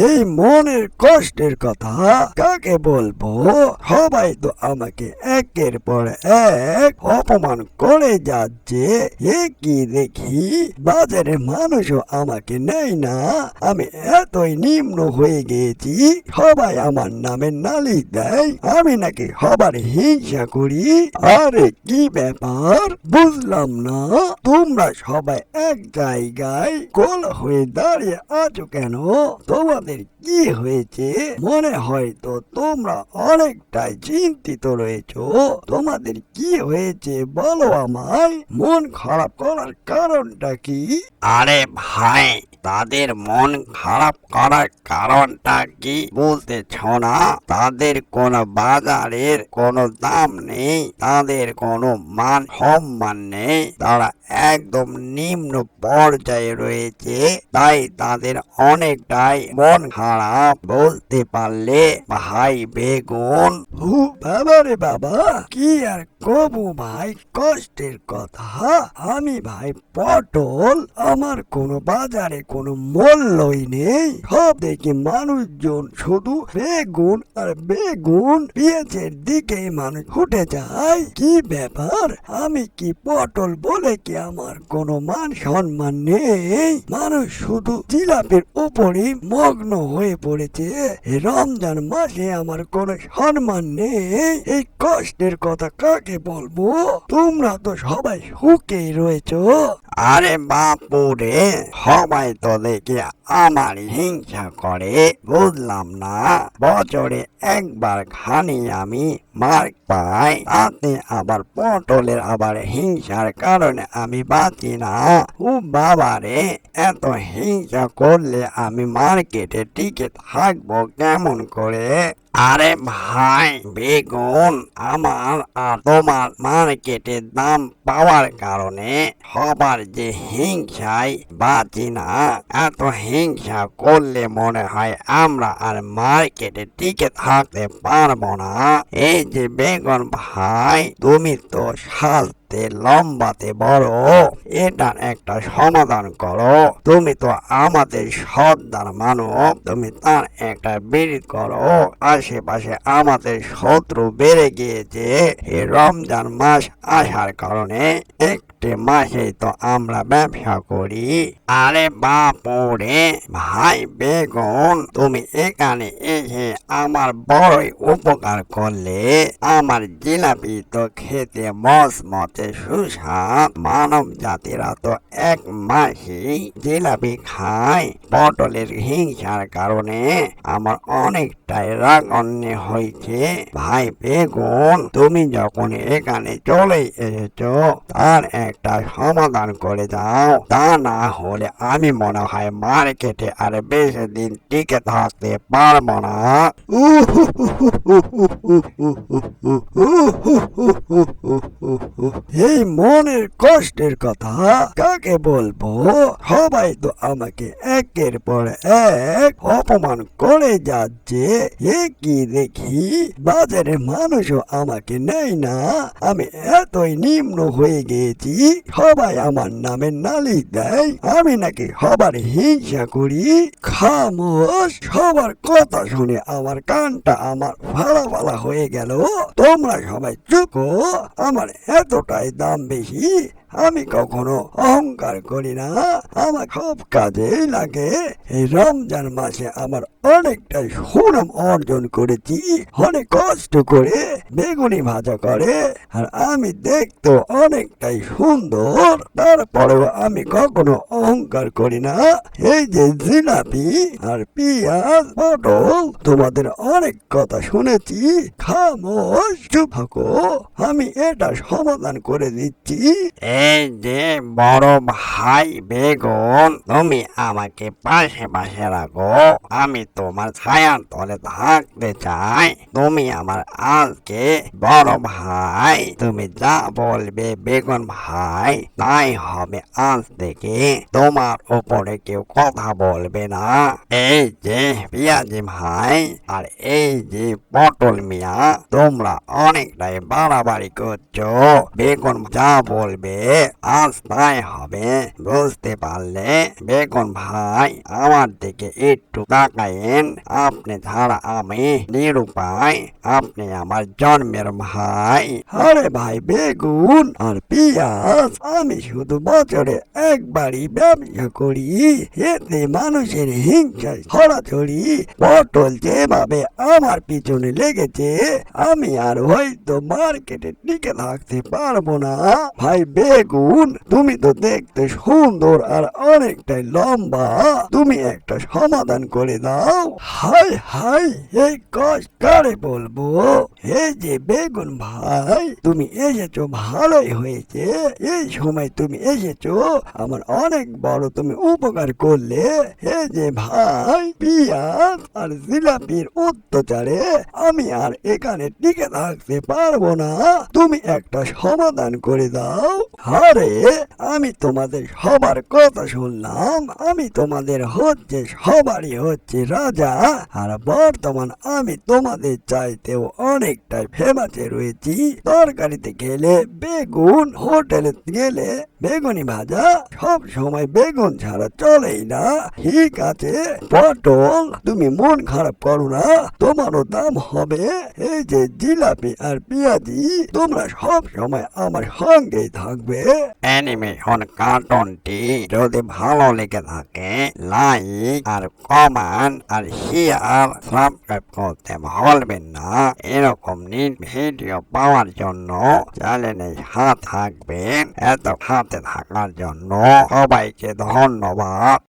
এই মনের কষ্টের কথা কাকে বলবো? সবাই তো আমাকে একের পর এক অপমান করে যাচ্ছে। এ কি দেখি, বাজারে মানুষও আমাকে নেয় না। আমি এতই নিম্ন হয়ে গিয়েছি, সবাই আমার নামে নালিশ দেয় আমি নাকি সবার হিংসা করি। আরে কি ব্যাপার বুঝলাম না, তোমরা সবাই এক জায়গায় গোল হয়ে দাঁড়িয়ে আছো কেন? তোমাদের কি হয়েছে? মনে হয় তো তোমরা অনেকটাই চিন্তিত রয়েছো। তোমাদের কি হয়েছে বলো আমায়। মন খারাপ করার কারণটা কি? আরে ভাই, তাদের মন খারাপ করার কারণটা কি বুঝতেছ না? তাদের কোনো বাজারের কোনো দাম নেই, তাদের কোনো মান সম্মান নেই, তারা একদম নিম্ন পর্যায়ে রয়েছে। তাই তাদের অনেকটাই মন খারাপ, বলতে পারলে ভাই বেগুন। বাবা রে বাবা, কি আর কবু ভাই, কষ্টের কথা। আমি ভাই পটল, আমার কোনো বাজারে কোনো মূল্যই নেই। সব দেখি মানুষজন শুধু বেগুন আর বেগুন, পেঁয়াজের দিকে মানুষ ছুটে যায়। কি ব্যাপার, আমি কি পটল বলে কি আমার কোনো মান সম্মান নেই? মানুষ শুধু জিলাপির উপরই মগ্ন হয়ে পড়েছে। রমজান মাসে আমার কোনো সম্মান নেই। এই কষ্টের কথা কাকে বলবো? তোমরা তো সবাই সুখেই রয়েছো। আরে বাপুরে, সবাই তো দেখি আমার হিংসা করে, বুঝলাম না। বছরে একবার খানি আমি মার পাই, তাতে আবার পটলের আবার হিংসার কারণে আমি বাঁচি না। ও বাবারে, এত হিংসা করলে আমি মার্কেটে টিকে থাকবো কেমন করে? আরে ভাই বেগুন, আমার আর তোমার মার্কেটের দাম পাওয়ার কারণে সবার যে হিংসায় বাঁচি না। এত হিংসা করলে মনে হয় আমরা আর মার্কেটে টিকে থাকতে পারবো না। এই যে বেগুন ভাই, তুমি তো সাজতে লম্বাতে বড়, এটার একটা সমাধান করো। তুমি তো আমাদের সর্দার মানব, তুমি তার একটা বের করো। আশেপাশে আমাদের শত্রু বেড়ে গিয়েছে এই রমজান মাস আসার কারণে। একটি মাসেই তো আমরা ব্যবসা করি। আরে বাপুরে, ভাই বেগুন, তুমি এখানে এসে আমার বড়ই উপকার করলে। আমার জিলাপি তো খেতে মচমচে সুস্বাদ। মানব জাতিরা তো এক মাসেই জিলাপি খায়। পটলের হিংসার কারণে আমার অনেকটাই রাগ অন্য হয়েছে। ভাই বেগুন, তুমি যখন এখানে চলে এসেছো, তার একটা সমাধান করে দাও। তা না হলে আমি মনে হয় মার্কেটে আর বেশি দিন টিকে থাকতে পারবো না। এই মনের কষ্টের কথা কাকে বলবো? সবাই তো আমাকে একের পর এক অপমান করে যাচ্ছে। এ কি দেখি, বাজারে মানুষও আমাকে নেয় না। আমি এতই নিম্ন হয়ে গিয়েছি, সবাই আমার নামে নালিশ দেয় আমি নাকি সবার হিংসা করি। খামোশ, সবার কথা শুনে আমার কানটা আমার ফালা ফালা হয়ে গেল। তোমরা সবাই চুপ, আমার এতটাই দাম বেশি। আমি কখনো অহংকার করি না, আমার সব কাজেই লাগে। এই রমজান মাসে আমার অনেকটাই সুনাম অর্জন করেছি, অনেক কষ্ট করে বেগুনি ভাজা করে। আর আমি দেখতে অনেকটাই সুন্দর, তারপরেও আমি কখনো অহংকার করি না। এই যে জিলাপি আর পেঁয়াজ পটল, তোমাদের অনেক কথা শুনেছি। খামোশ, চুপ থাকো, আমি এটা সমাধান করে দিচ্ছি। এই যে বড় ভাই বেগুন, তুমি আমাকে পাশে পাশে রাখো। আমি তোমার ছায়ার তলে থাকতে চাই। তুমি আমার আজকে বড় ভাই, তুমি যা বলবে বেগুন ভাই তাই হবে। আজ থেকে তোমার উপরে কেউ কথা বলবে না। এই যে পেঁয়াজি ভাই আর এই যে পটল মিয়া, তোমরা অনেকটাই বাড়াবাড়ি করছো। বেগুন যা বলবে আজ তাই হবে। বুঝতে পারলে? বেগুন ভাই, আমার দিকে একটু তাকায়েন। আপনি ছাড়া আমি নিরুপায়। আপনি আমার জন্মের ভাই। আরে ভাই বেগুন আর পেঁয়াজ, আমি শুধু বছরে একবারই ব্যবসা করি। এতে মানুষের হিংসায় ছড়াছড়ি। পটল যেভাবে আমার পিছনে লেগেছে, আমি আর হয়তো মার্কেটে টিকে থাকতে পারবো না। ভাই বেগুন, তুমি তো দেখতে সুন্দর আর অনেকটাই লম্বা, তুমি একটা সমাধান করে দাও। হাই হাই, এই কষ্ট কারে বলবো। এই যে বেগুন ভাই, তুমি এসেছো ভালোই হয়েছে। এই সময় তুমি এসেছো, আমার অনেক বড় তুমি উপকার করলে। এই যে ভাই, পিঁয়াজ আর জিলাপির অত্যাচারে আমি আর এখানে টিকে থাকতে পারবো না। তুমি একটা সমাধান করে দাও। আরে আমি তোমাদের সবার কথা শুনলাম। আমি তোমাদের হচ্ছে সবারই হচ্ছে রাজা। আর বর্তমান আমি তোমাদের চাইতেও অনেকটাই ফেমাসে রয়েছি। তরকারিতে গেলে বেগুন, হোটেলে গেলে বেগুনি ভাজা, সব সময় বেগুন ছাড়া চলেই না। ঠিক আছে পটল, তুমি মন খারাপ করো না, তোমারও দাম হবে। এই যে জিলাপি আর পেঁয়াজি, তোমরা সব সময় আমার সঙ্গেই থাকবে। অ্যানিমেশন কার্টুনটি যদি ভালো লেগে থাকে, লাইক আর কমেন্ট আর শেয়ার সাবস্ক্রাইব করতে ভুলবেন না। এরকম নিট ভিডিও পাওয়ার জন্য চ্যানেলে সাথে থাকবেন। এত সাথে থাকার জন্য সবাইকে ধন্যবাদ।